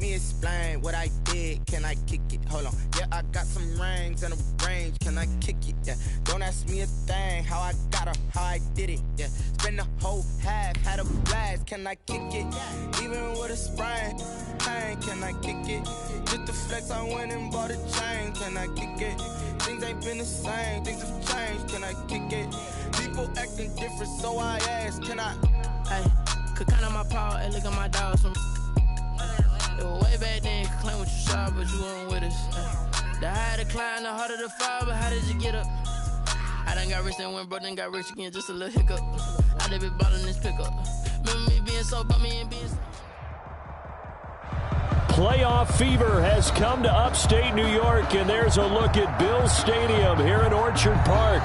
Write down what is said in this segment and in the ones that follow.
me explain what I did. Can I kick it? Hold on. Yeah, I got some rings and a range. Can I kick it? Yeah. Don't ask me a thing. How I got her, how I did it. Yeah. Spend the whole half, had a blast. Can I kick it? Even with a sprain. Pain, can I kick it? Just the flex, I went and bought a chain. Can I kick it? Things ain't been the same. Things have changed. Can I kick it? People acting different, so I ask. Can I? Hey, could count on my power and look at my dogs from. It was way back then, you could claim what you saw, but you weren't with us. The higher the climb, the harder the fall, but how did you get up? I done got rich and went broke, then got rich again, just a little hiccup. I done been ballin' this pickup. Remember me being so bummy and being so. Playoff fever has come to upstate New York, and there's a look at Bills Stadium here in Orchard Park.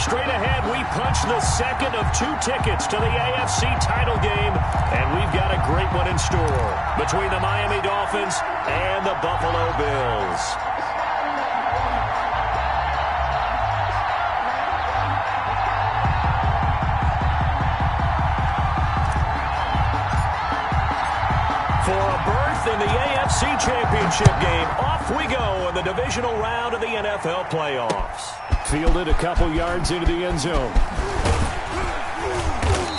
Straight ahead, we punch the second of 2 tickets to the AFC title game, and we've got a great one in store between the Miami Dolphins and the Buffalo Bills. For a berth in the AFC Championship game, off we go in the divisional round of the NFL playoffs. Fielded a couple yards into the end zone.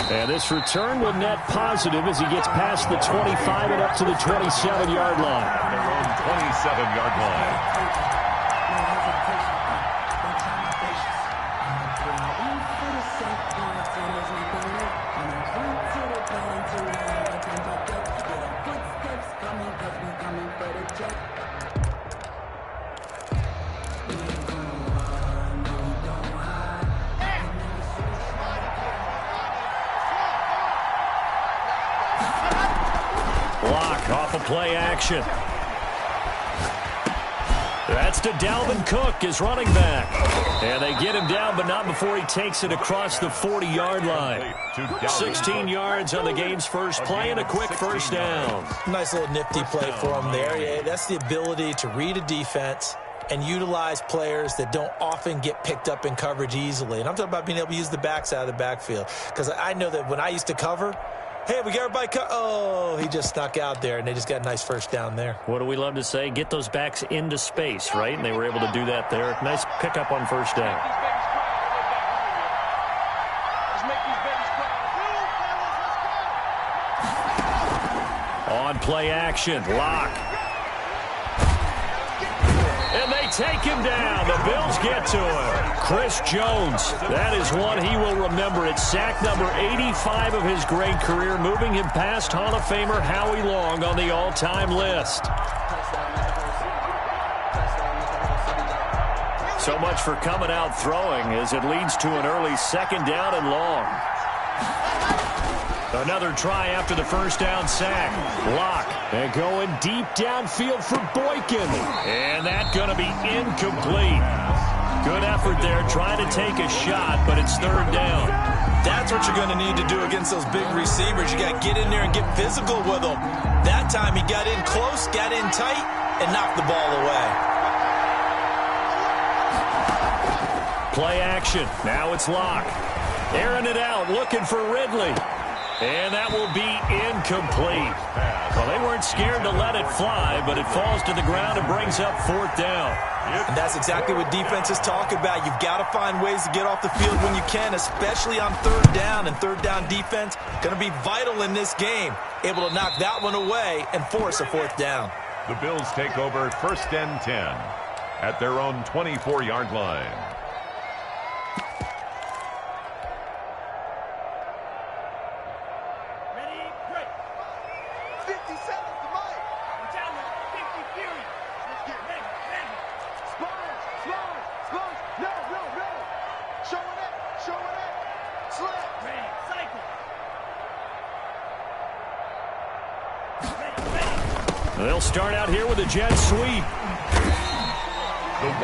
And this return will net positive as he gets past the 25 and up to the 27-yard line. Their own 27-yard line. Off a play action. That's to Dalvin Cook, his running back. And they get him down, but not before he takes it across the 40-yard line. 16 yards on the game's first play and a quick first down. Nice little nifty play for him there. Yeah, that's the ability to read a defense and utilize players that don't often get picked up in coverage easily. And I'm talking about being able to use the backs out of the backfield. Because I know that when I used to cover, hey, we got everybody oh, he just snuck out there, and they just got a nice first down there. What do we love to say? Get those backs into space, right? And they were able to do that there. Nice pickup on first down. On play action, Lock. And they take him down. The Bills get to him. Chris Jones, that is one he will remember. It's sack number 85 of his great career, moving him past Hall of Famer Howie Long on the all-time list. So much for coming out throwing as it leads to an early second down and long. Another try after the first down sack. Lock. And going deep downfield for Boykin. And that's going to be incomplete. Good effort there trying to take a shot, but it's third down. That's what you're going to need to do against those big receivers. You got to get in there and get physical with them. That time he got in close, got in tight, and knocked the ball away. Play action. Now it's Lock. Airing it out, looking for Ridley. And that will be incomplete. Well, they weren't scared to let it fly, but it falls to the ground and brings up fourth down. And that's exactly what defenses talk about. You've got to find ways to get off the field when you can, especially on third down. And third down defense going to be vital in this game. Able to knock that one away and force a fourth down. The Bills take over first and 10 at their own 24-yard line. They'll start out here with a jet sweep.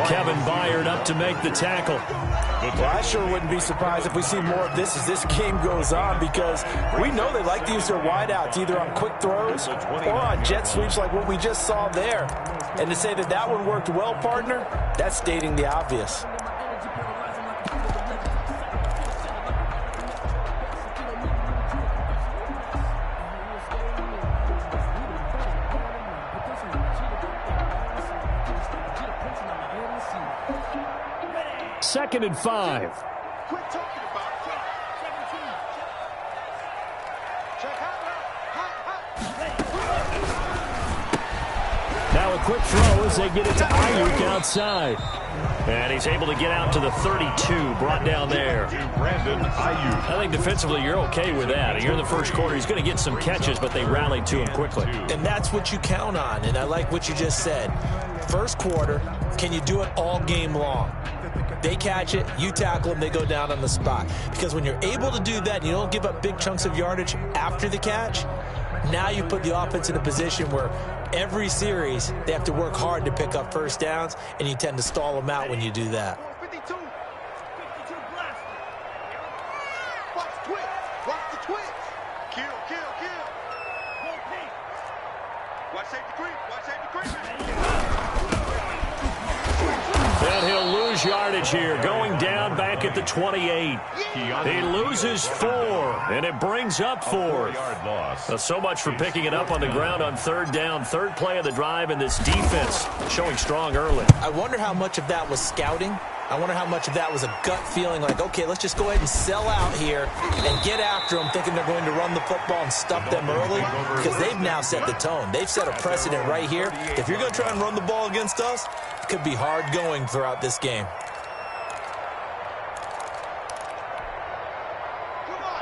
Kevin Byard up to make the tackle. Well, I sure wouldn't be surprised if we see more of this as this game goes on, because we know they like to use their wideouts either on quick throws or on jet sweeps like what we just saw there. And to say that that one worked well, partner, that's stating the obvious. 2nd and 5. Quit talking about it. 17. Check hot. Now a quick throw as they get it to Ayuk outside. And he's able to get out to the 32, brought down there. Brandon Ayuk. I think defensively you're okay with that. You're in the first quarter. He's going to get some catches, but they rallied to him quickly. And that's what you count on, and I like what you just said. First quarter, can you do it all game long? They catch it, you tackle them, they go down on the spot. Because when you're able to do that and you don't give up big chunks of yardage after the catch, now you put the offense in a position where every series they have to work hard to pick up first downs, and you tend to stall them out when you do that. 52 blast. Watch the twitch. Watch the twitch. Kill. Watch safety creep. And he'll lose yardage here, going down back at the 28. He loses 4, and it brings up 4th. So much for picking it up on the ground on 3rd down. 3rd play of the drive, and this defense showing strong early. I wonder how much of that was scouting. I wonder how much of that was a gut feeling like, okay, let's just go ahead and sell out here and get after them, thinking they're going to run the football and stuff them early, because they've now set the tone. They've set a precedent right here. If you're going to try and run the ball against us, it could be hard going throughout this game.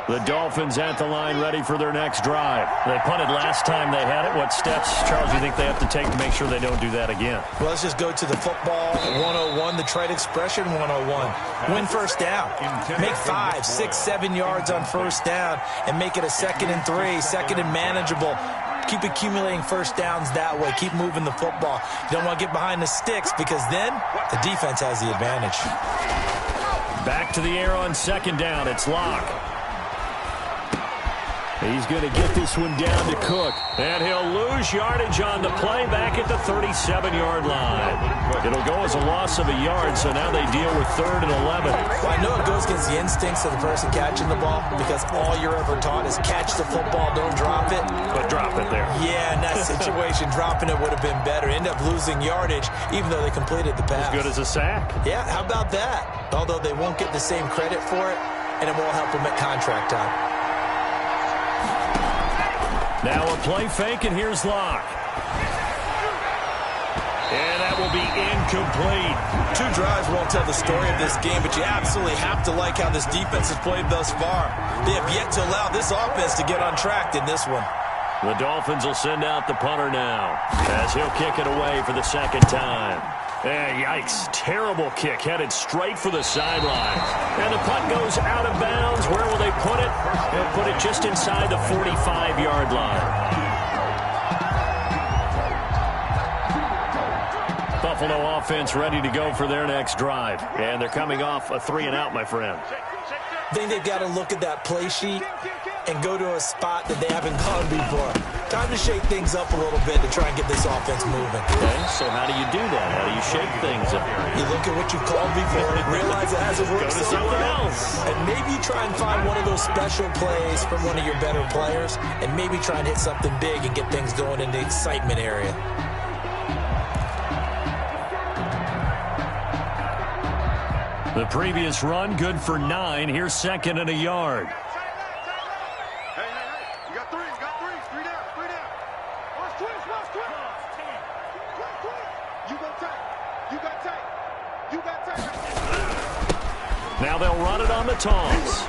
The Dolphins at the line, ready for their next drive. They punted last time they had it. What steps, Charles, you think they have to take to make sure they don't do that again? Well, let's just go to the football 101, the trade expression 101. Win first down. Make 5, 6, 7 yards on first down and make it a 2nd and 3, 2nd and manageable. Keep accumulating first downs that way. Keep moving the football. You don't want to get behind the sticks, because then the defense has the advantage. Back to the air on 2nd down. It's Locke. He's going to get this one down to Cook. And he'll lose yardage on the play back at the 37-yard line. It'll go as a loss of a yard, so now they deal with 3rd and 11. Well, I know it goes against the instincts of the person catching the ball, because all you're ever taught is catch the football, don't drop it. But drop it there. Yeah, in that situation, dropping it would have been better. End up losing yardage, even though they completed the pass. As good as a sack. Yeah, how about that? Although they won't get the same credit for it, and it won't help them at contract time. Now a play fake, and here's Locke. And that will be incomplete. 2 drives won't tell the story of this game, but you absolutely have to like how this defense has played thus far. They have yet to allow this offense to get on track in this one. The Dolphins will send out the punter now, as he'll kick it away for the 2nd time. And yikes, terrible kick, headed straight for the sideline. And the punt goes out of bounds. Where will they put it? They'll put it just inside the 45-yard line. Buffalo offense ready to go for their next drive. And they're coming off a 3-and-out, my friend. I think they've got to look at that play sheet and go to a spot that they haven't gone before. Time to shake things up a little bit to try and get this offense moving. Okay, so how do you do that? How do you shake things up? You look at what you've called before and realize it hasn't worked so well. And maybe you try and find one of those special plays from one of your better players, and maybe try and hit something big and get things going in the excitement area. The previous run, good for 9. Here's 2nd and a yard. Hey. You got 3. 3 down. Watch twitch. You got tight. Now they'll run it on the toss.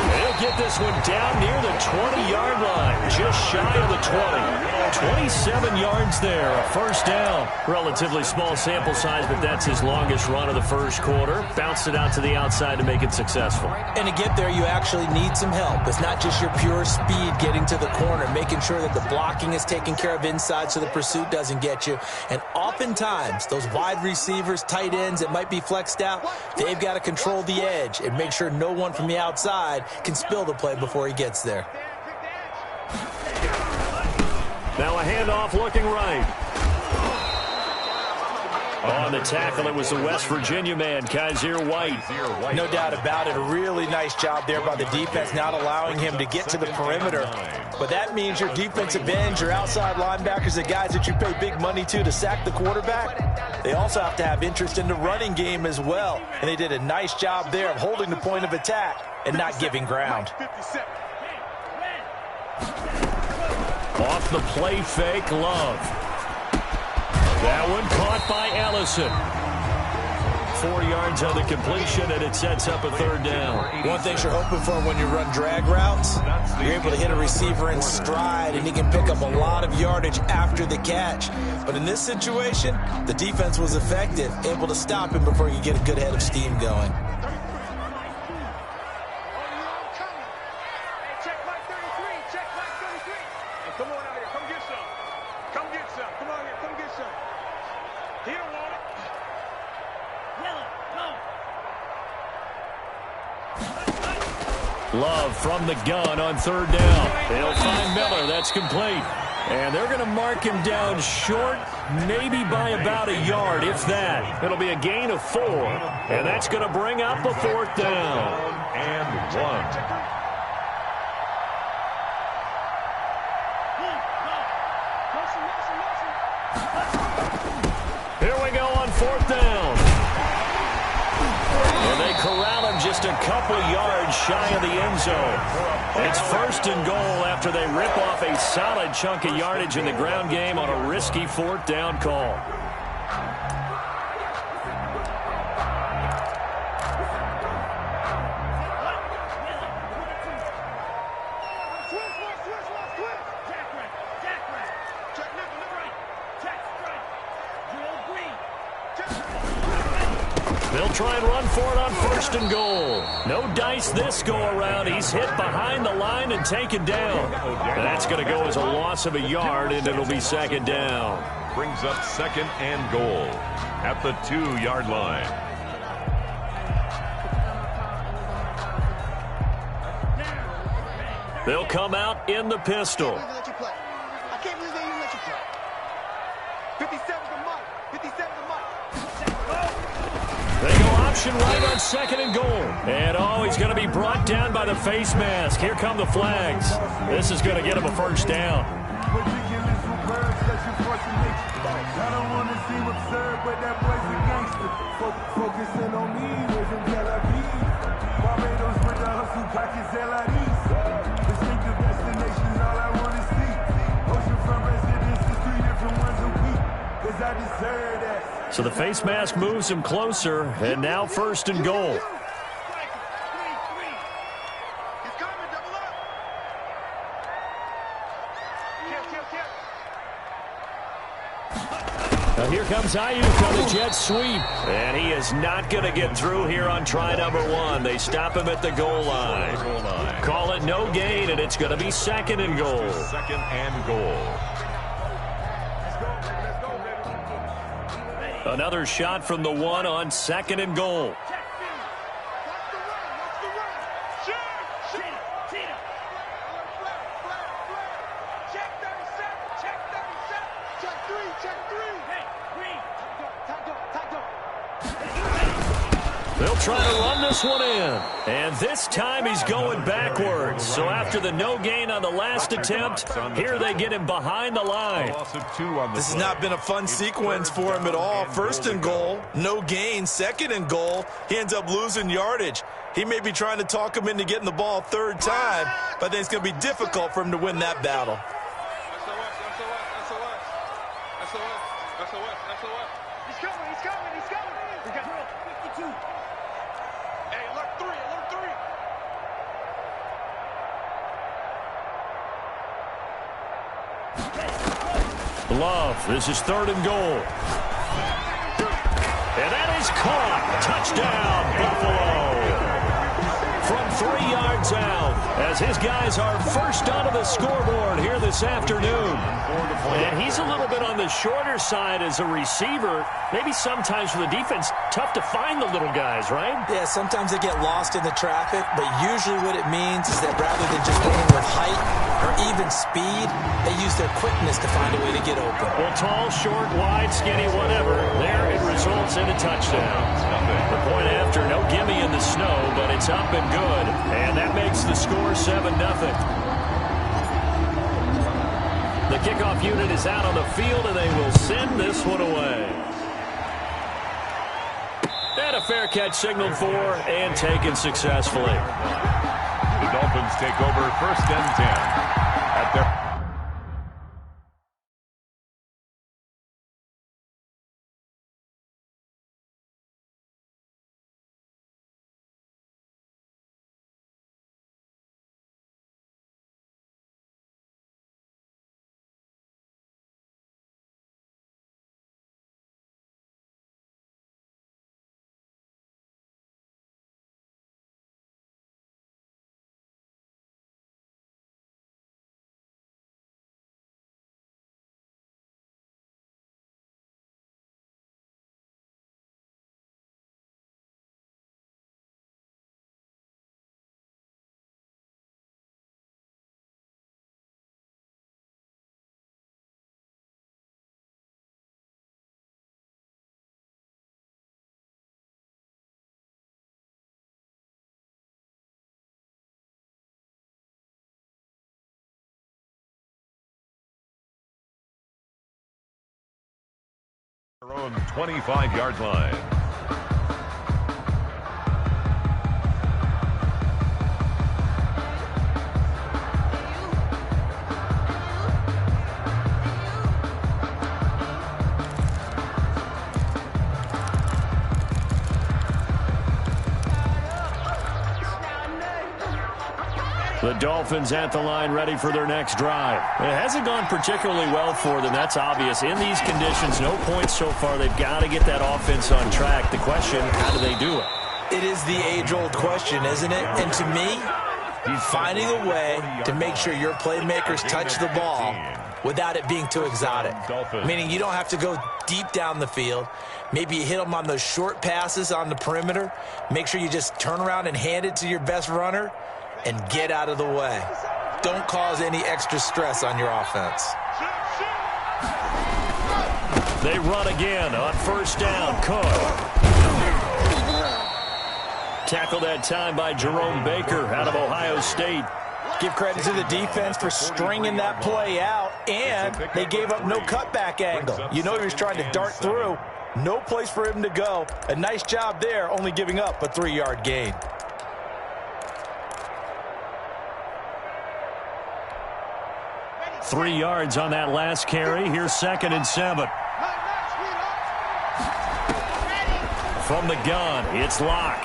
They'll get this one down near the 20-yard line, just shy of the 20. 27 yards there, a first down. Relatively small sample size, but that's his longest run of the first quarter. Bounced it out to the outside to make it successful. And to get there, you actually need some help. It's not just your pure speed getting to the corner, making sure that the blocking is taken care of inside so the pursuit doesn't get you. And oftentimes, those wide receivers, tight ends that might be flexed out, they've got to control the edge and make sure no one from the outside can spill the play before he gets there. Now a handoff looking right. On the tackle, it was the West Virginia man, Kaiser White. No doubt about it. A really nice job there by the defense, not allowing him to get to the perimeter. But that means your defensive ends, your outside linebackers, the guys that you pay big money to sack the quarterback, they also have to have interest in the running game as well. And they did a nice job there of holding the point of attack and not giving ground. Off the play fake, Love. That one caught by Ellison. 4 yards on the completion, and it sets up a third down. One thing you're hoping for when you run drag routes, you're able to hit a receiver in stride, and he can pick up a lot of yardage after the catch. But in this situation, the defense was effective, able to stop him before he could get a good head of steam going. Love from the gun on third down. They'll find Miller. That's complete. And they're going to mark him down short, maybe by about a yard, if that. It'll be a gain of 4. And that's going to bring up a fourth down. And 1. Here we go on fourth down. And they corral him just a couple yards shy of the end zone. It's first and goal after they rip off a solid chunk of yardage in the ground game on a risky fourth down call. They'll try and run for it on first and goal. No dice this go-around. He's hit behind the line and taken down. And that's going to go as a loss of a yard, and it'll be second down. Brings up second and goal at the 2-yard line. They'll come out in the pistol. I can't believe they even let you play. 57's a month. 57's a month. They go option right on second and goal. And, he's going to be brought down by the face mask. Here come the flags. This is going to get him a first down. I don't want to seem absurd, but that boy's a gangster. Focusing on me, was in Tel Aviv. Barbados with the hustle, pockets LIDs. Distinctive destinations, all I want to see. Oceanfront residences, 3 different ones a week. Cause I deserve that. So the face mask moves him closer, and now first and goal. Now here comes Ayuk on the jet sweep. And he is not going to get through here on try number 1. They stop him at the goal line. Call it no gain, and it's going to be second and goal. Second and goal. Another shot from the 1 on second and goal. They'll try to run this one in. And this time he's going backwards. So after the no gain on the last attempt, here they get him behind the line. This has not been a fun sequence for him at all. First and goal, no gain. Second and goal, he ends up losing yardage. He may be trying to talk him into getting the ball third time, but I think it's going to be difficult for him to win that battle. Love, this is third and goal. And that is caught. Touchdown, Buffalo. From 3 yards out, as his guys are first onto the scoreboard here this afternoon. And he's a little bit on the shorter side as a receiver. Maybe sometimes for the defense, tough to find the little guys, right? Yeah, sometimes they get lost in the traffic, but usually what it means is that rather than just winning with height or even speed, they use their quickness to find a way to get open. Well, tall, short, wide, skinny, whatever, there it results in a touchdown. The point after, no gimme in the snow, but it's up and good, and that makes the score 7-0. The kickoff unit is out on the field, and they will send this one away. And a fair catch signaled for and taken successfully. The Dolphins take over 1st and 10 at their... Their own 25-yard line. The Dolphins at the line, ready for their next drive. It hasn't gone particularly well for them. That's obvious. In these conditions, no points so far. They've got to get that offense on track. The question, how do they do it? It is the age-old question, isn't it? And to me, finding a way to make sure your playmakers touch the ball without it being too exotic. Meaning you don't have to go deep down the field. Maybe you hit them on those short passes on the perimeter. Make sure you just turn around and hand it to your best runner and get out of the way. Don't cause any extra stress on your offense. They run again on 1st down. Cook. Tackled that time by Jerome Baker out of Ohio State. Give credit to the defense for stringing that play out, and they gave up no cutback angle. You know he was trying to dart through. No place for him to go. A nice job there, only giving up a 3-yard gain. Three yards on that last carry. Here's 2nd and 7. From the gun, it's Locke.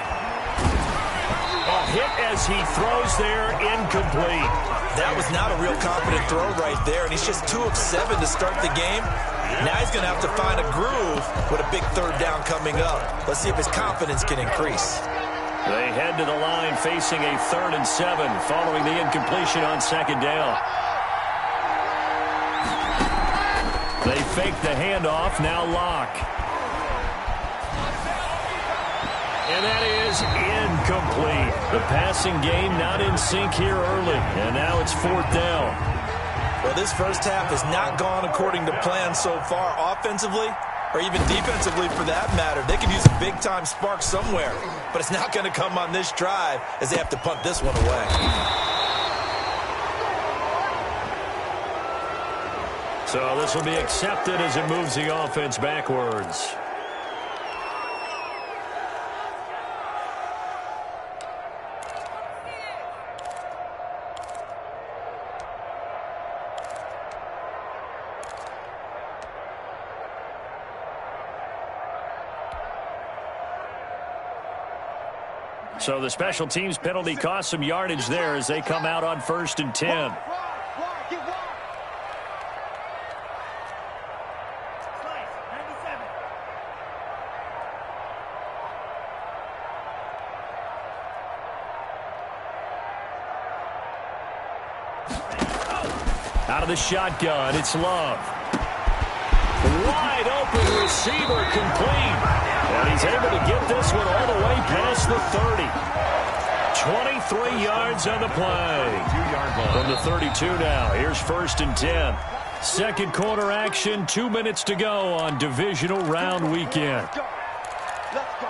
A hit as he throws there, incomplete. That was not a real confident throw right there, and he's just 2 of 7 to start the game. Now he's going to have to find a groove with a big 3rd down coming up. Let's see if his confidence can increase. They head to the line facing a 3rd and 7 following the incompletion on 2nd down. They fake the handoff, now Locke. And that is incomplete. The passing game not in sync here early, and now it's 4th down. Well, this first half has not gone according to plan so far offensively, or even defensively for that matter. They could use a big-time spark somewhere, but it's not going to come on this drive as they have to punt this one away. So this will be accepted as it moves the offense backwards. So the special teams penalty cost some yardage there as they come out on 1st and 10. Out of the shotgun, it's Love. Wide open receiver, complete. And he's able to get this one all the way past the 30. 23 yards on the play. From the 32 now. Here's 1st and 10. Second quarter action, 2 minutes to go on divisional round weekend. Let's go.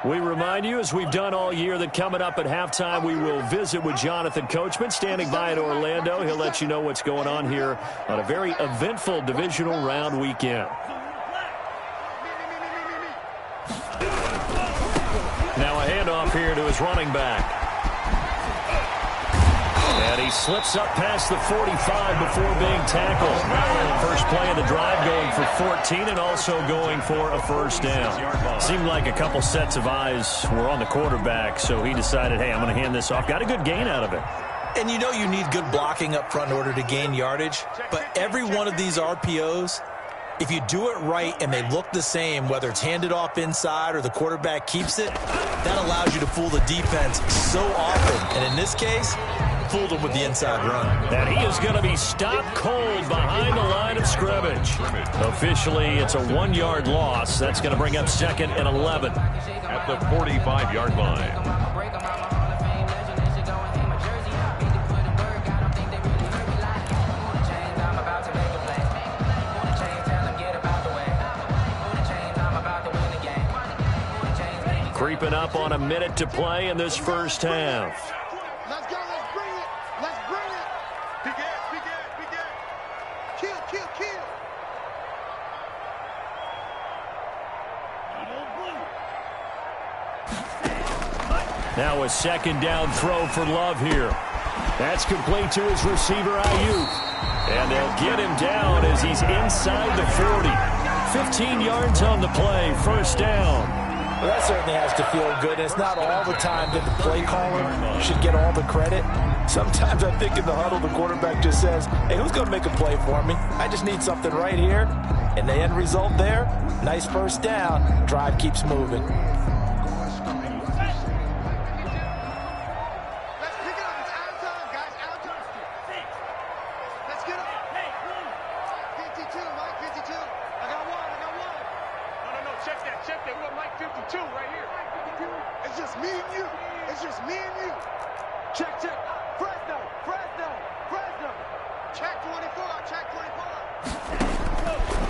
We remind you, as we've done all year, that coming up at halftime, we will visit with Jonathan Coachman, standing by in Orlando. He'll let you know what's going on here on a very eventful divisional round weekend. Now a handoff here to his running back. And he slips up past the 45 before being tackled. First play of the drive, going for 14 and also going for a first down. Seemed like a couple sets of eyes were on the quarterback, so he decided, hey, I'm going to hand this off. Got a good gain out of it. And you know you need good blocking up front in order to gain yardage, but every one of these RPOs, if you do it right and they look the same, whether it's handed off inside or the quarterback keeps it, that allows you to fool the defense so often. And in this case, fooled him with the inside run. And he is going to be stopped cold behind the line of scrimmage. Officially, it's a 1-yard loss. That's going to bring up 2nd and 11. At the 45-yard line. Creeping up on a minute to play in this first half. Let's go. Let's bring it. Let's bring it. Begin. Kill. Now a 2nd down throw for Love here. That's complete to his receiver, Ayuk. And they'll get him down as he's inside the 40. 15 yards on the play, first down. Well, that certainly has to feel good. And it's not all the time that the play caller should get all the credit. Sometimes I think in the huddle, the quarterback just says, hey, who's going to make a play for me? I just need something right here. And the end result there, nice first down. Drive keeps moving.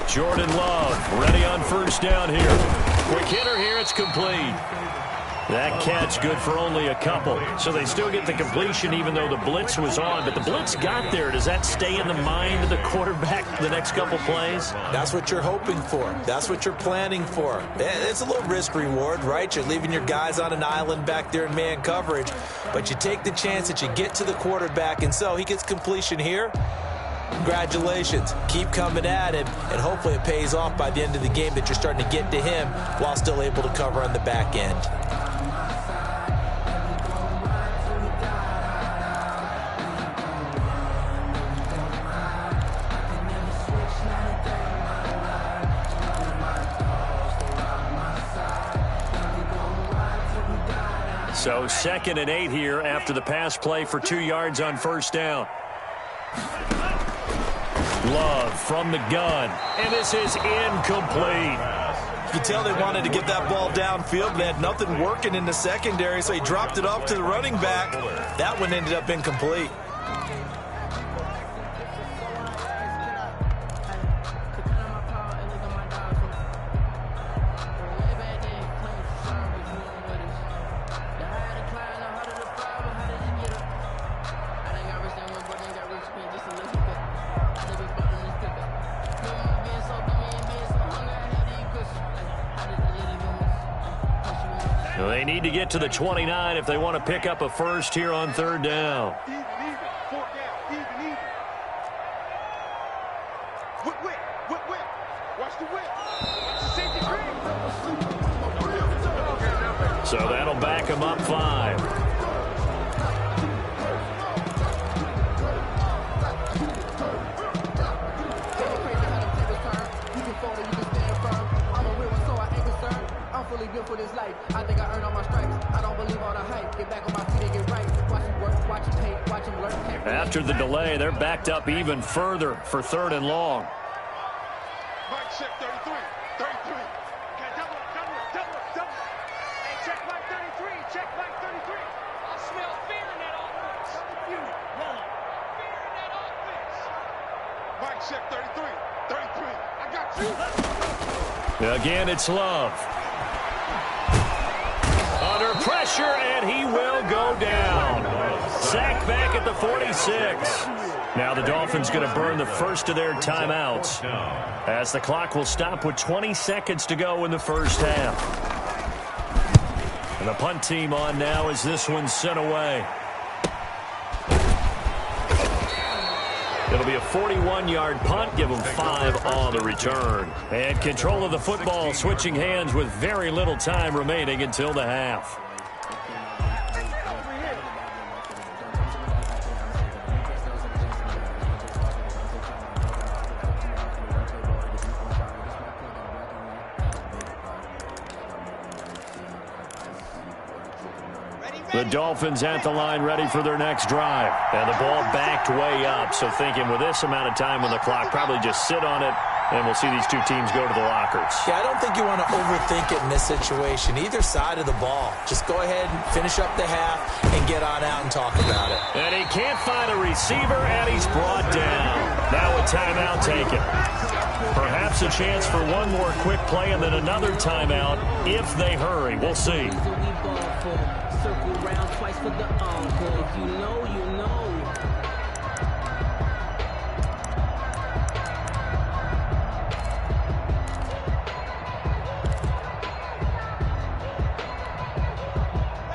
Jordan Love ready on first down here. Quick hitter here, it's complete. That catch good for only a couple. So they still get the completion even though the blitz was on. But the blitz got there. Does that stay in the mind of the quarterback the next couple plays? That's what you're hoping for. That's what you're planning for. It's a little risk reward, right? You're leaving your guys on an island back there in man coverage. But you take the chance that you get to the quarterback. And so he gets completion here. Congratulations. Keep coming at him, and hopefully it pays off by the end of the game that you're starting to get to him while still able to cover on the back end. So 2nd and 8 here after the pass play for 2 yards on first down. Love from the gun, and this is incomplete. You can tell they wanted to get that ball downfield. They had nothing working in the secondary, so he dropped it off to the running back. That one ended up incomplete. They need to get to the 29 if they want to pick up a first here on 3rd down. Even. 4th down. Even. Whip. Watch the whip. Watch the safety green. So that'll back him up 5. For this life, I think I earned all my stripes. I don't believe all the hype. Get back on my feet and get right. Watch him work, watch him hate, watch him learn. After the delay, they're backed up even further for 3rd and long. check 33. 33. Okay, double up. Hey, check Mike 33. Check Mike 33. I smell fear in that offense. Fear in that offense. Mike check 33. 33. I got you. Again, it's Love. Under pressure, and he will go down. Sack back at the 46. Now the Dolphins going to burn the first of their timeouts as the clock will stop with 20 seconds to go in the first half. And the punt team on now as this one's sent away. It'll be a 41-yard punt. Give them 5 on the return. And control of the football switching hands with very little time remaining until the half. The Dolphins at the line ready for their next drive. And the ball backed way up. So thinking with this amount of time on the clock, probably just sit on it, and we'll see these two teams go to the lockers. Yeah, I don't think you want to overthink it in this situation. Either side of the ball. Just go ahead and finish up the half and get on out and talk about it. And he can't find a receiver, and he's brought down. Now a timeout taken. Perhaps a chance for one more quick play and then another timeout if they hurry. We'll see. Circle round twice for the encore. If you know, you know.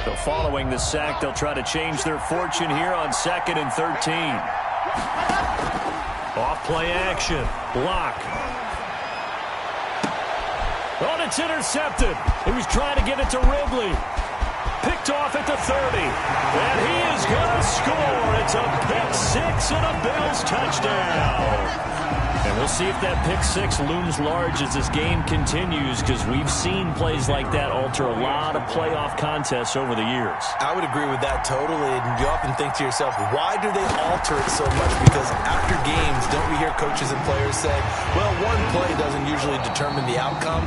So following the sack, they'll try to change their fortune here on 2nd and 13. Off play action. Block. Oh, it's intercepted. He was trying to get it to Ridley. Picked off at the 30. And he is going to score. It's a pick 6 and a Bills touchdown. And we'll see if that pick 6 looms large as this game continues, because we've seen plays like that alter a lot of playoff contests over the years. I would agree with that totally. And you often think to yourself, why do they alter it so much? Because after games, don't we hear coaches and players say, well, one play doesn't usually determine the outcome.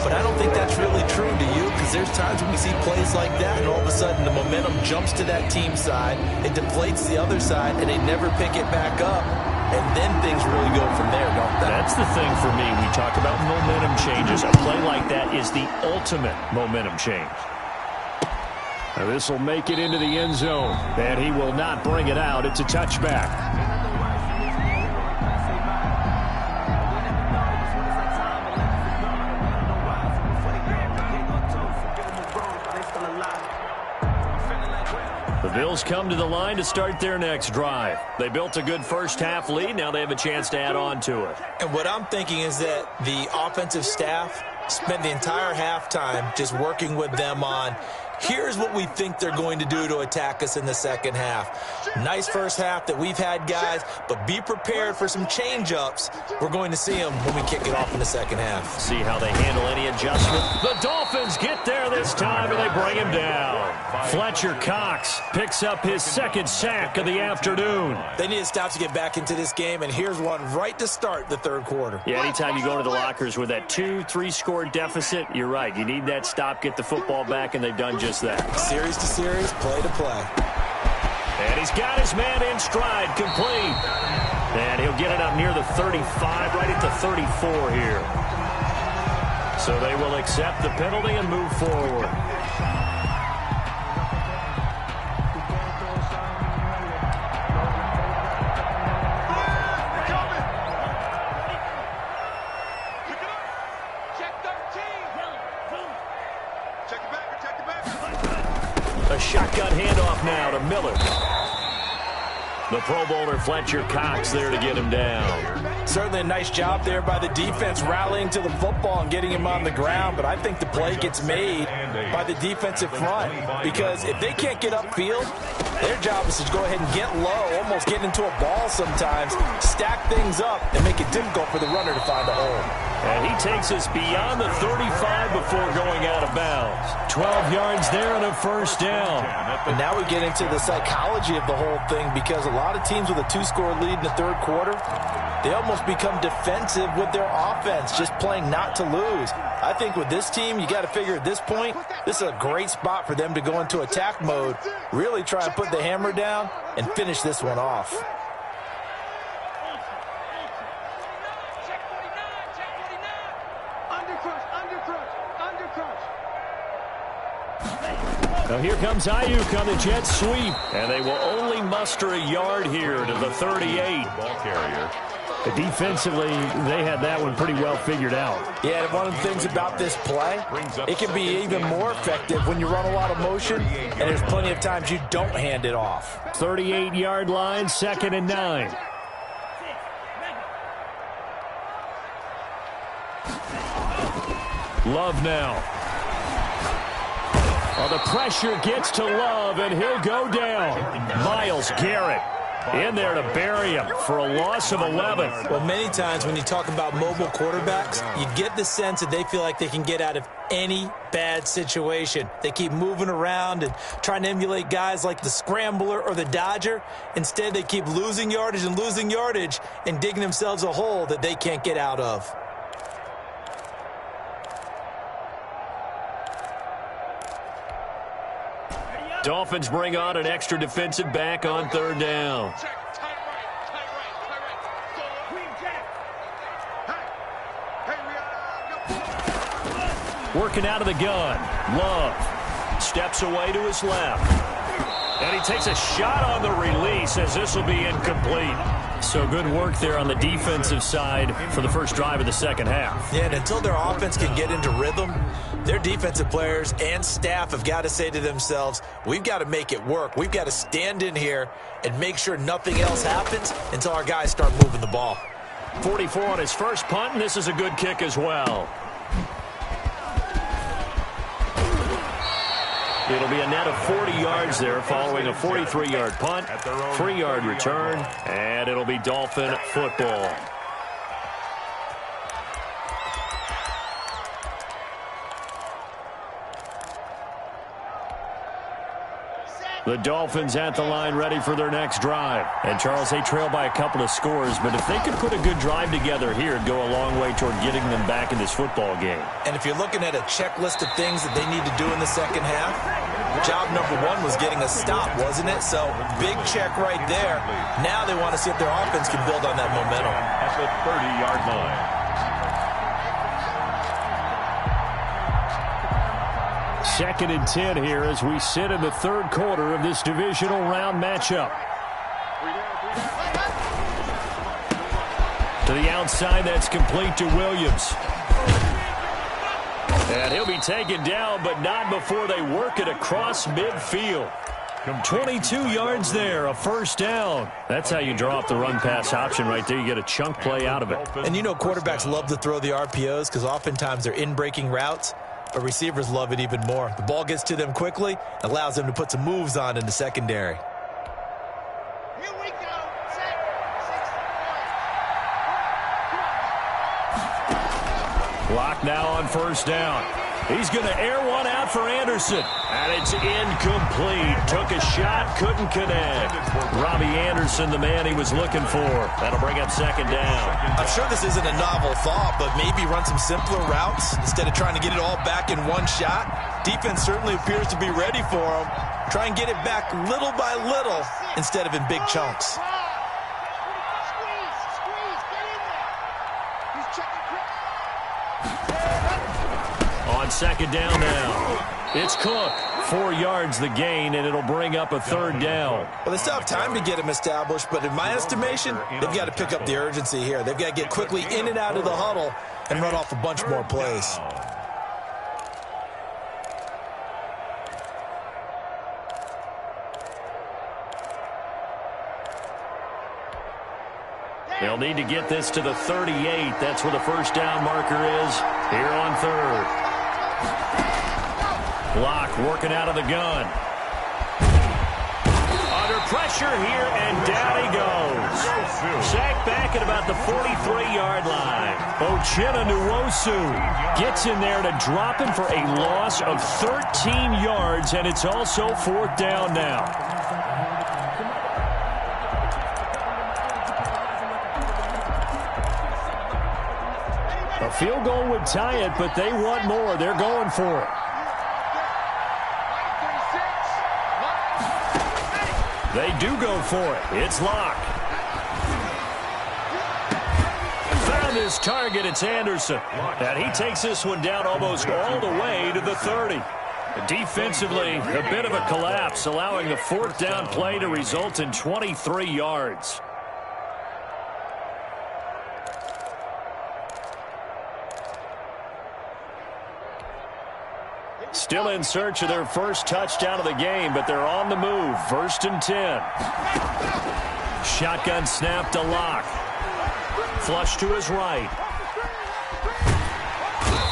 But I don't think that's really true, do you? Because there's times when we see plays like that, and all of a sudden the momentum jumps to that team side, it deflates the other side, and they never pick it back up. And then things really go from there, don't they? That's the thing for me. We talk about momentum changes. A play like that is the ultimate momentum change. Now this will make it into the end zone. And he will not bring it out. It's a touchback. The Bills come to the line to start their next drive. They built a good first half lead. Now they have a chance to add on to it. And what I'm thinking is that the offensive staff spent the entire halftime just working with them on, here's what we think they're going to do to attack us in the second half. Nice first half that we've had, guys, but be prepared for some change-ups. We're going to see them when we kick it off in the second half. See how they handle any adjustment. The Dolphins get there this time, and they bring him down. Fletcher Cox picks up his second sack of the afternoon. They need to stop to get back into this game, and here's one right to start the third quarter. Yeah, anytime you go to the lockers with that 2-3 score deficit, you're right. You need that stop, get the football back, and they've done just that. Series to series, play to play. And he's got his man in stride, complete. And he'll get it up near the 35, right at the 34 here. So they will accept the penalty and move forward. A shotgun handoff now to Miller. The Pro Bowler Fletcher Cox there to get him down. Certainly a nice job there by the defense rallying to the football and getting him on the ground, but I think the play gets made by the defensive front, because if they can't get upfield Their job is to go ahead and get low, almost get into a ball sometimes, stack things up, and make it difficult for the runner to find a hole. And he takes us beyond the 35 before going out of bounds. 12 yards there and a first down. And now we get into the psychology of the whole thing, because a lot of teams with a 2-score lead in the third quarter, they almost become defensive with their offense, just playing not to lose. I think with this team, you got to figure at this point, this is a great spot for them to go into attack mode, really try and put the hammer down and finish this one off. Now here comes Ayuk on the jet sweep, and they will only muster a yard here to the 38. Ball carrier. Defensively, they had that one pretty well figured out. Yeah, and one of the things about this play, it can be even more effective when you run a lot of motion, and there's plenty of times you don't hand it off. 38-yard line, 2nd and 9. Love now. Oh, the pressure gets to Love, and he'll go down. Myles Garrett in there to bury him for a loss of 11. Well, many times when you talk about mobile quarterbacks, you get the sense that they feel like they can get out of any bad situation. They keep moving around and trying to emulate guys like the Scrambler or the Dodger. Instead, they keep losing yardage and digging themselves a hole that they can't get out of. Dolphins bring on an extra defensive back on 3rd down. Working out of the gun. Love steps away to his left. And he takes a shot on the release as this will be incomplete. So good work there on the defensive side for the first drive of the second half. Yeah, and until their offense can get into rhythm, their defensive players and staff have got to say to themselves, we've got to make it work. We've got to stand in here and make sure nothing else happens until our guys start moving the ball. 44 on his first punt, and this is a good kick as well. It'll be a net of 40 yards there following a 43-yard punt, 3-yard return, and it'll be Dolphin football. The Dolphins at the line ready for their next drive. And, Charles, they trail by a couple of scores, but if they could put a good drive together here, it'd go a long way toward getting them back in this football game. And if you're looking at a checklist of things that they need to do in the second half, job number 1 was getting a stop, wasn't it? So, big check right there. Now they want to see if their offense can build on that momentum. At the 30-yard line. 2nd and 10 here as we sit in the third quarter of this divisional round matchup. To the outside, that's complete to Williams. And he'll be taken down, but not before they work it across midfield. 22 yards there, a first down. That's how you draw up the run-pass option right there. You get a chunk play out of it. And you know quarterbacks love to throw the RPOs because oftentimes they're in-breaking routes. But receivers love it even more. The ball gets to them quickly, allows them to put some moves on in the secondary. Here we go. Clock now on first down. He's going to air one out for Anderson. And it's incomplete. Took a shot, couldn't connect. Robbie Anderson, the man he was looking for. That'll bring up 2nd down. I'm sure this isn't a novel thought, but maybe run some simpler routes instead of trying to get it all back in one shot. Defense certainly appears to be ready for him. Try and get it back little by little instead of in big chunks. On 2nd down now. It's Cook. 4 yards the gain, and it'll bring up a 3rd down. Well, they still have time to get him established, but in my estimation, they've got to pick up the urgency here. They've got to get quickly in and out of the huddle and run off a bunch more plays. They'll need to get this to the 38. That's where the first down marker is here on 3rd. Block working out of the gun. pressure here, and down he goes. Sacked back at about the 43-yard line. Uchenna Nwosu gets in there to drop him for a loss of 13 yards, and it's also 4th down now. A field goal would tie it, but they want more. They're going for it. They do go for it. It's Locke. Found his target. It's Anderson. And he takes this one down almost all the way to the 30. Defensively, a bit of a collapse, allowing the 4th down play to result in 23 yards. Still in search of their first touchdown of the game, but they're on the move. 1st and 10. Shotgun snap to Locke. Flush to his right.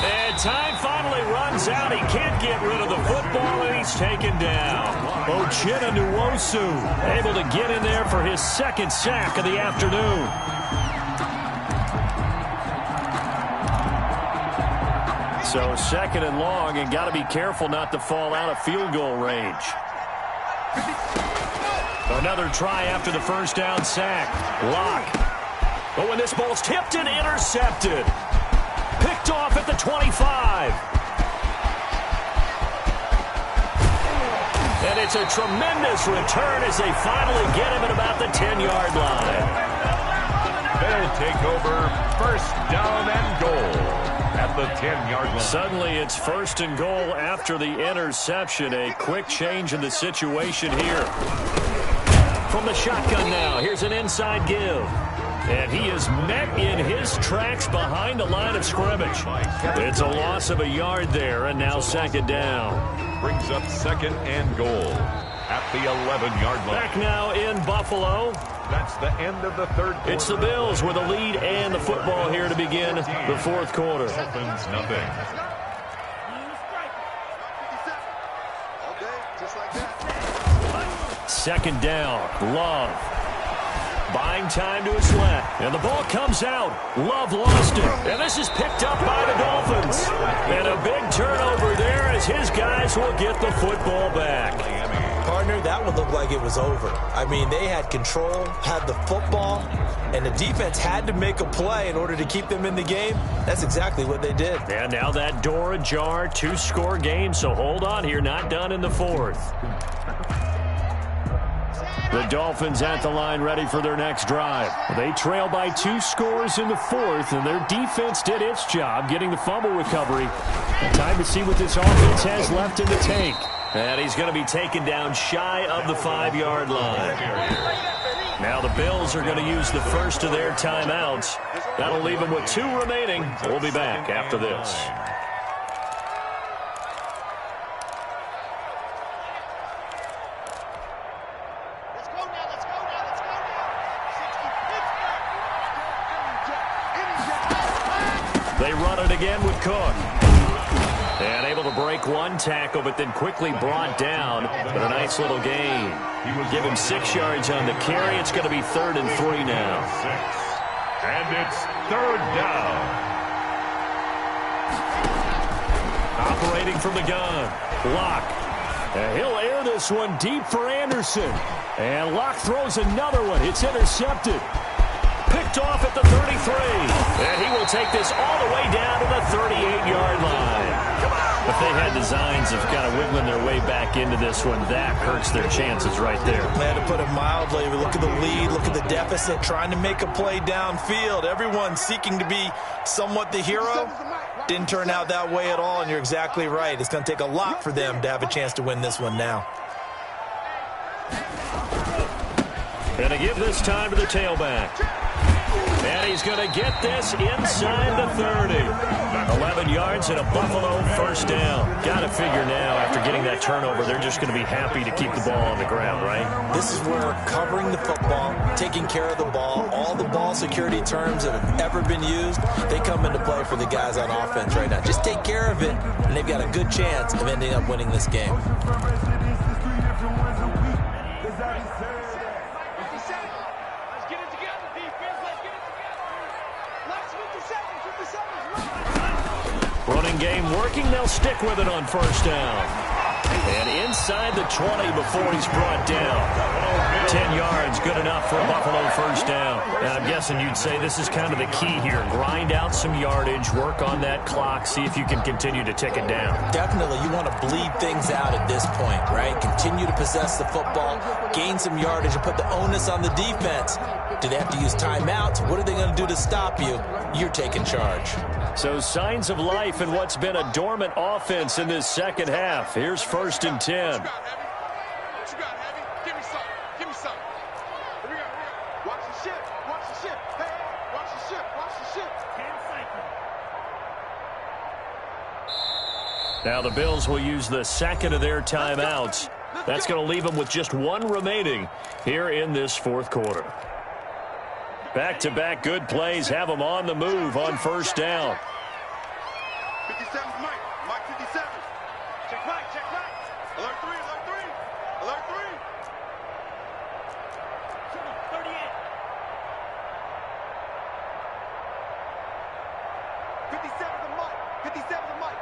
And time finally runs out. He can't get rid of the football, and he's taken down. Uchenna Nwosu able to get in there for his 2nd sack of the afternoon. So 2nd and long, and got to be careful not to fall out of field goal range. Another try after the 1st down sack. Locke. But when this ball's tipped and intercepted. Picked off at the 25. And it's a tremendous return as they finally get him at about the 10-yard line. They'll take over 1st down and goal at the 10-yard line. Suddenly it's 1st and goal after the interception. A quick change in the situation here. From the shotgun now, here's an inside give. And he is met in his tracks behind the line of scrimmage. It's a loss of a yard there, and now 2nd down. Brings up 2nd and goal at the 11-yard line. Back now in Buffalo. That's the end of the 3rd quarter. It's the Bills with the lead and the football here to begin the 4th quarter. Dolphins nothing. Second down. Love. Buying time to his left. And the ball comes out. Love lost it. And this is picked up by the Dolphins. And a big turnover there as his guys will get the football back. Partner, that one looked like it was over. I mean, they had control, had the football, and the defense had to make a play in order to keep them in the game. That's exactly what they did. And now that door ajar, 2-score game, so hold on here, not done in the 4th. The Dolphins at the line ready for their next drive. They trail by 2 scores in the 4th, and their defense did its job getting the fumble recovery. Time to see what this offense has left in the tank. And he's going to be taken down shy of the 5-yard line. Now the Bills are going to use the first of their timeouts. That'll leave them with 2 remaining. We'll be back after this. They run it again with Cook. And able to break one tackle, but then quickly brought down. But a nice little gain. Give him 6 yards on the carry. It's going to be 3rd and 3 now. And it's 3rd down. Operating from the gun. Locke. And he'll air this one deep for Anderson. And Locke throws another one. It's intercepted. Picked off at the 33. And he will take this all the way down to the 38-yard line. If they had designs of kind of wiggling their way back into this one, that hurts their chances right there. They had to put it mildly. Look at the lead, look at the deficit, trying to make a play downfield. Everyone seeking to be somewhat the hero. Didn't turn out that way at all, and you're exactly right. It's going to take a lot for them to have a chance to win this one now. Going to give this time to the tailback. And he's going to get this inside the 30. 11 yards and a Buffalo first down. Got to figure now, after getting that turnover, they're just going to be happy to keep the ball on the ground, right? This is where covering the football, taking care of the ball, all the ball security terms that have ever been used, they come into play for the guys on offense right now. Just take care of it, and they've got a good chance of ending up winning this game. game working. They'll stick with it on first down. And inside the 20 before he's brought down. 10 yards, good enough for a Buffalo first down. And I'm guessing you'd say this is kind of the key here. Grind out some yardage, work on that clock, see if you can continue to tick it down. Definitely, you want to bleed things out at this point, right? Continue to possess the football, gain some yardage, and put the onus on the defense. Do they have to use timeouts? What are they going to do to stop you? You're taking charge. So signs of life in what's been a dormant offense in this second half. Here's first and 10. Now the Bills will use the second of their timeouts. That's going to leave them with just one remaining here in this fourth quarter. Back-to-back good plays have them on the move on first down. 57's Mike. Mike 57. Check right, check right. Alert 3, alert 3. Alert 3. 38. 57's a Mike. 57's a Mike.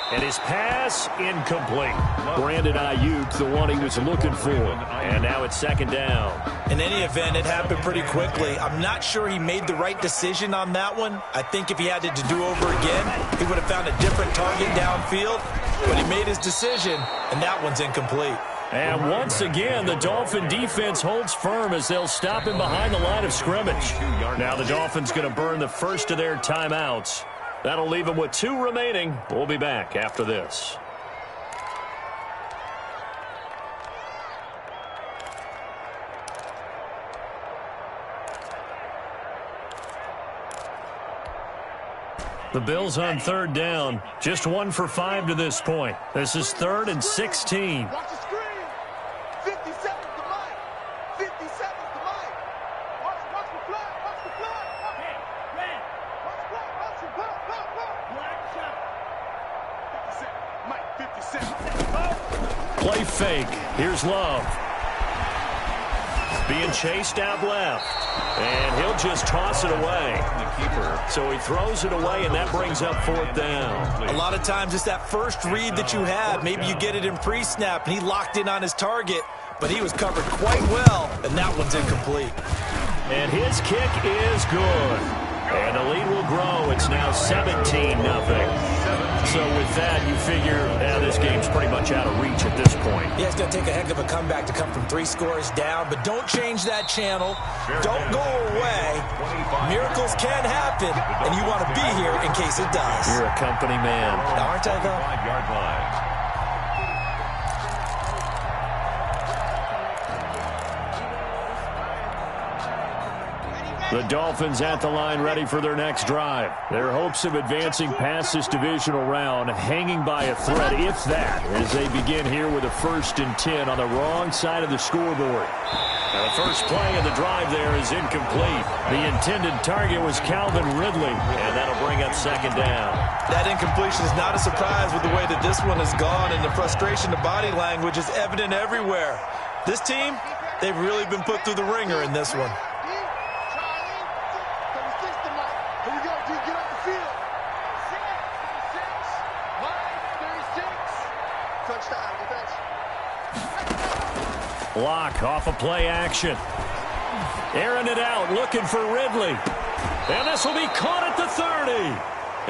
And his pass incomplete. Brandon Ayuk, the one he was looking for. And now it's second down. In any event, it happened pretty quickly. I'm not sure he made the right decision on that one. I think if he had to do over again, he would have found a different target downfield. But he made his decision, and that one's incomplete. And once again, the Dolphin defense holds firm as they'll stop him behind the line of scrimmage. Now the Dolphins going to burn the first of their timeouts. That'll leave them with 2 remaining. We'll be back after this. The Bills on third down. Just 1 for 5 to this point. This is 3rd and 16. Watch the screen. 50 seconds to Mike. 50 seconds to Mike. Watch the flag. Watch the flag. Hey, red. Watch the flag. Watch the flag. Black shot. 50 seconds. Mike, 50 seconds. Play fake. Here's Love. Being chased out left. And he'll just toss it away. So he throws it away, and that brings up 4th down. A lot of times it's that first read that you have. Maybe you get it in pre-snap, and he locked in on his target, but he was covered quite well, and that one's incomplete. And his kick is good. And the lead will grow. It's now 17-0. So with that, you figure this game's pretty much out of reach at this point. Yeah, it's going to take a heck of a comeback to come from 3 scores down, but don't change that channel. Don't go away. Miracles can happen, and you want to be here in case it does. You're a company man. Aren't I, though? 5-yard line. The Dolphins at the line ready for their next drive. Their hopes of advancing past this divisional round hanging by a thread, if that, as they begin here with a 1st and 10 on the wrong side of the scoreboard. Now the first play of the drive there is incomplete. The intended target was Calvin Ridley, and that'll bring up second down. That incompletion is not a surprise with the way that this one has gone, and the frustration of body language is evident everywhere. This team, they've really been put through the ringer in this one. Block off a play action. Airing it out, looking for Ridley. And this will be caught at the 30.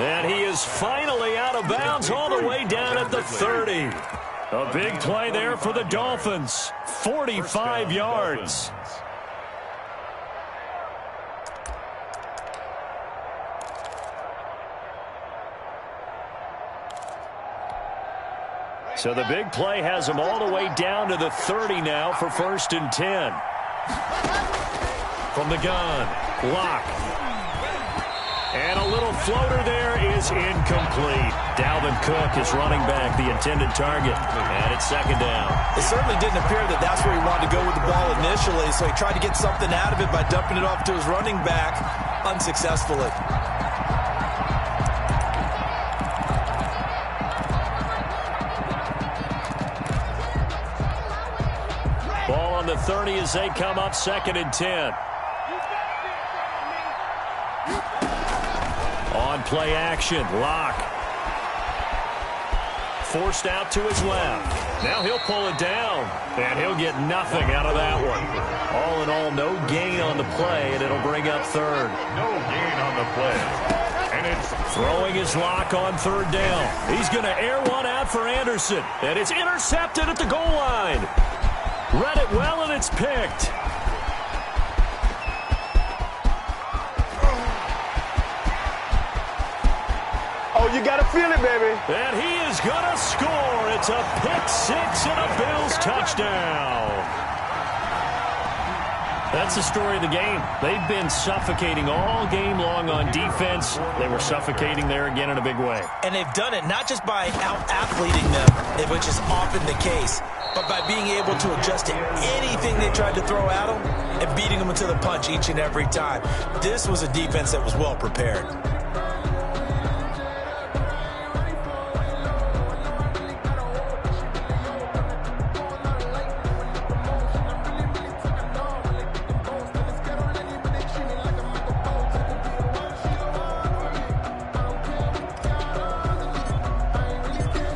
And he is finally out of bounds all the way down at the 30. A big play there for the Dolphins. 45 yards. So the big play has him all the way down to the 30 now for 1st and 10. From the gun, Locke. And a little floater there is incomplete. Dalvin Cook is running back the intended target. And it's second down. It certainly didn't appear that that's where he wanted to go with the ball initially, so he tried to get something out of it by dumping it off to his running back unsuccessfully. Ball on the 30 as they come up 2nd and 10. play action. Lock. Forced out to his left. Now he'll pull it down, and he'll get nothing out of that one. All in all, no gain on the play, and it'll bring up third. No gain on the play. And it's throwing his lock on third down. He's going to air one out for Anderson, and it's intercepted at the goal line. Read it well, and it's picked. Oh, you got to feel it, baby. And he is going to score. It's a pick six and a Bills touchdown. That's the story of the game. They've been suffocating all game long on defense. They were suffocating there again in a big way. And they've done it not just by out-athleting them, which is often the case, but by being able to adjust to anything they tried to throw at them and beating them to the punch each and every time. This was a defense that was well prepared.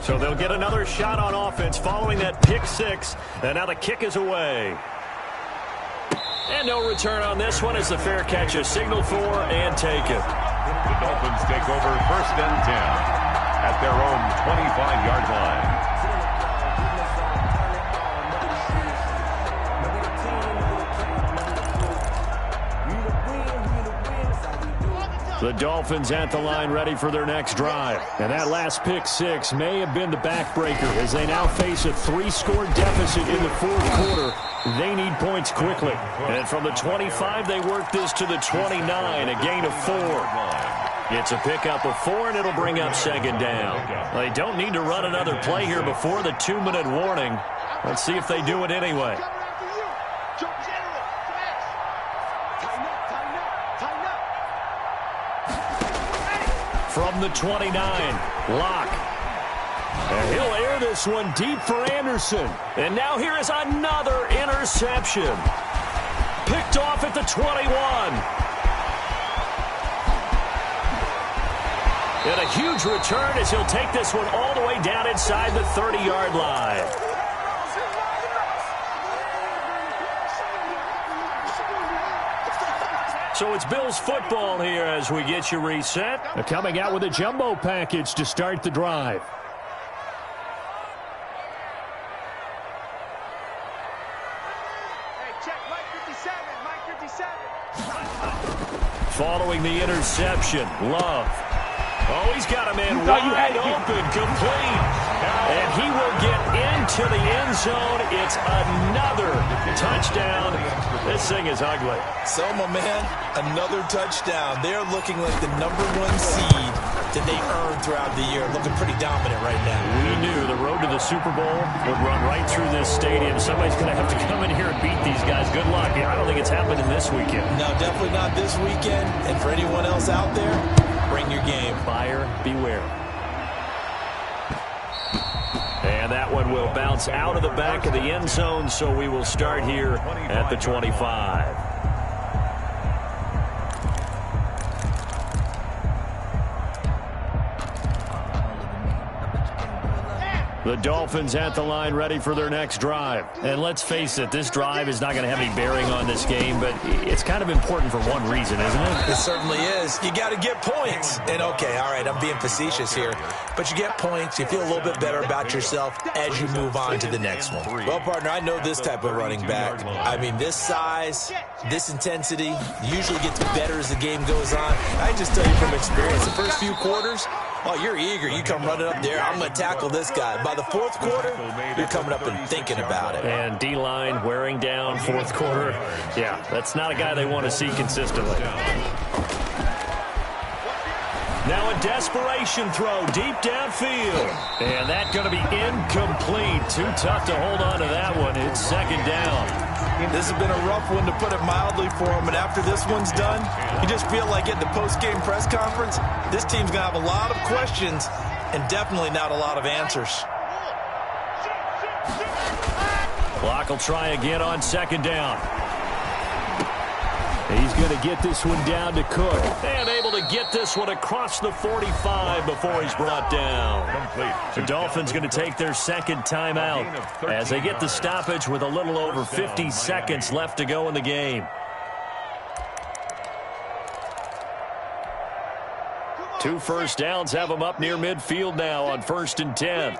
So they'll get another shot on offense following that pick six. And now the kick is away. And no return on this one as the fair catch is signaled for and taken. The Dolphins take over 1st and 10 at their own 25-yard line. The Dolphins at the line ready for their next drive. And that last pick six may have been the backbreaker as they now face a 3-score deficit in the fourth quarter. They need points quickly. And from the 25, they work this to the 29, a gain of 4. It's a pickup of 4, and it'll bring up 2nd down. They don't need to run another play here before the 2-minute warning. Let's see if they do it anyway. From the 29, Lock. And he'll air this one deep for Anderson. And now here is another interception. Picked off at the 21. And a huge return as he'll take this one all the way down inside the 30-yard line. So it's Bills football here as we get you reset. They're coming out with a jumbo package to start the drive. Hey, check Mike 57, Mike 57. Following the interception, Love. Oh, he's got a man wide open, complete. And he will get into the end zone. It's another touchdown. This thing is ugly. So, my man, another touchdown. They're looking like the #1 seed that they earned throughout the year. Looking pretty dominant right now. We knew the road to the Super Bowl would run right through this stadium. Somebody's going to have to come in here and beat these guys. Good luck. I don't think it's happening this weekend. No, definitely not this weekend. And for anyone else out there, bring your game. Buyer beware. And that one will bounce out of the back of the end zone, so we will start here at the 25. The Dolphins at the line ready for their next drive. And let's face it, this drive is not going to have any bearing on this game, but it's kind of important for one reason, isn't it? It certainly is. You got to get points. And, okay, all right, I'm being facetious here. But you get points, you feel a little bit better about yourself as you move on to the next one. Well, partner, I know this type of running back. I mean, this size, this intensity usually gets better as the game goes on. I just tell you from experience, the first few quarters, oh, you're eager. You come running up there. I'm going to tackle this guy. By the fourth quarter, you're coming up and thinking about it. And D-line wearing down fourth quarter. Yeah, that's not a guy they want to see consistently. Now a desperation throw deep downfield. And that's going to be incomplete. Too tough to hold on to that one. It's 2nd down. This has been a rough one, to put it mildly, for him. And after this one's done, you just feel like at the post-game press conference, this team's going to have a lot of questions and definitely not a lot of answers. Clock will try again on 2nd down. He's going to get this one down to Cook. And able to get this one across the 45 before he's brought down. The Dolphins going to take their second timeout as they get the stoppage with a little over 50 seconds left to go in the game. 2 first downs have them up near midfield now on 1st and 10.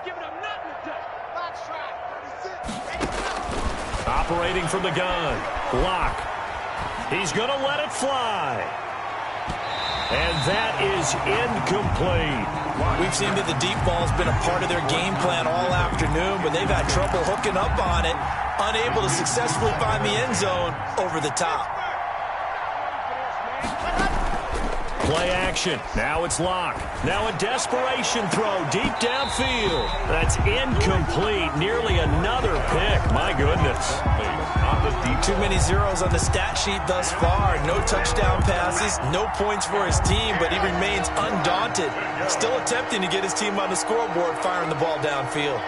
Operating from the gun. Block. He's going to let it fly. And that is incomplete. We've seen that the deep ball's been a part of their game plan all afternoon, but they've had trouble hooking up on it, unable to successfully find the end zone over the top. Play action. Now it's Locke. Now a desperation throw deep downfield. That's incomplete. Nearly another pick. My goodness. Too many zeros on the stat sheet thus far. No touchdown passes, no points for his team, but he remains undaunted. Still attempting to get his team on the scoreboard, firing the ball downfield.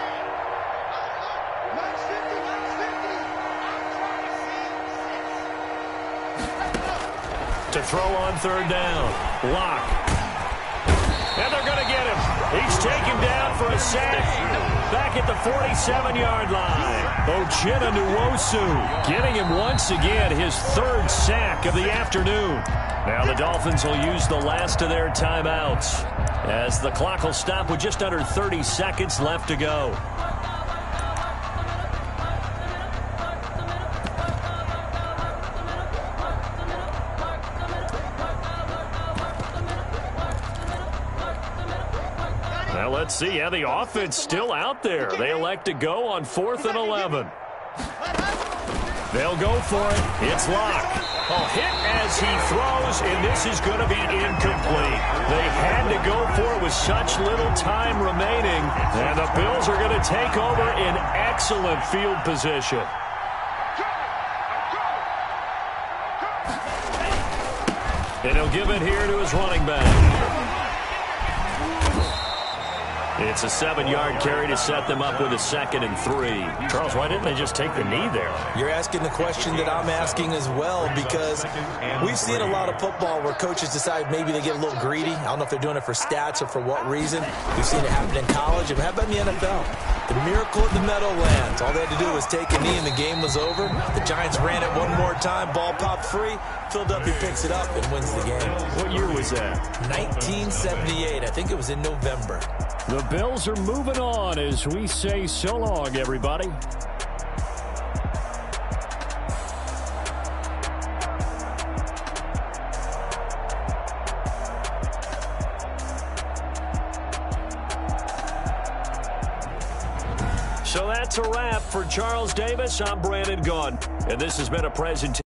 To throw on 3rd down. Locke. And they're going to get him. He's taken down for a sack. Back at the 47-yard line. Ochena Nwosu getting him once again, his 3rd sack of the afternoon. Now the Dolphins will use the last of their timeouts as the clock will stop with just under 30 seconds left to go. Well, let's see. Yeah, the offense still out there. They elect to go on 4th and 11. They'll go for it. It's Locke. A hit as he throws, and this is going to be incomplete. They had to go for it with such little time remaining, and the Bills are going to take over in excellent field position. And he'll give it here to his running back. It's a 7-yard carry to set them up with a 2nd and 3. Charles, why didn't they just take the knee there? You're asking the question that I'm asking as well, because we've seen a lot of football where coaches decide maybe they get a little greedy. I don't know if they're doing it for stats or for what reason. We've seen it happen in college, and how about in the NFL? The miracle at the Meadowlands. All they had to do was take a knee, and the game was over. The Giants ran it one more time. Ball popped free. Philadelphia picks it up and wins the game. What year was that? 1978. I think it was in November. The Bills are moving on as we say so long, everybody. So that's a wrap for Charles Davis. I'm Brandon Gaudin, and this has been a presentation.